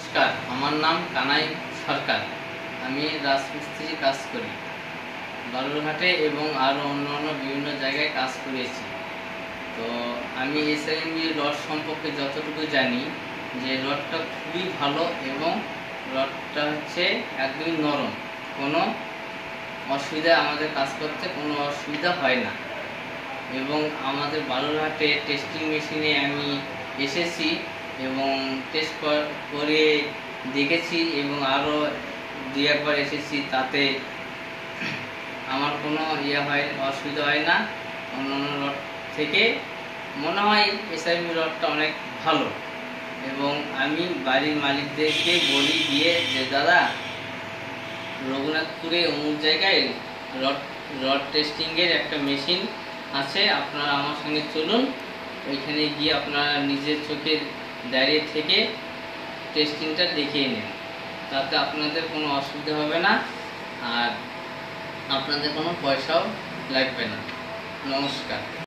নমস্কার, আমার নাম কানাই সরকার। আমি রাজমিস্ত্রি কাজ করি বালুরঘাটে এবং আরও অন্যান্য বিভিন্ন জায়গায় কাজ করেছি। তো আমি এসআইএমবি রড সম্পর্কে যতটুকু জানি যে রডটা খুবই ভালো এবং রডটা হচ্ছে একদমই নরম, কোনো অসুবিধা আমাদের কাজ করতে কোনো অসুবিধা হয় না। এবং আমাদের বালুরঘাটে টেস্টিং মেশিনে আমি এসেছি এবং টেস্ট করে দেখেছি এবং আরও দুই একবার এসেছি, তাতে আমার কোনো অসুবিধা হয় না। অন্যান্য রড থেকে মনে হয় এসআইএমবি রডটা অনেক ভালো। এবং আমি বাড়ির মালিকদেরকে বলি গিয়ে যে দাদা, রঘুনাথপুরে অমুক জায়গায় রড টেস্টিংয়ের একটা মেশিন আছে, আপনারা আমার সঙ্গে চলুন, ওইখানে গিয়ে আপনারা নিজের চোখে দাঁড়িয়ে থেকে টেস্টিংটা দেখিয়ে নেন, তাতে আপনাদের কোনো অসুবিধা হবে না আর আপনাদের কোনো পয়সাও লাগবে না। নমস্কার।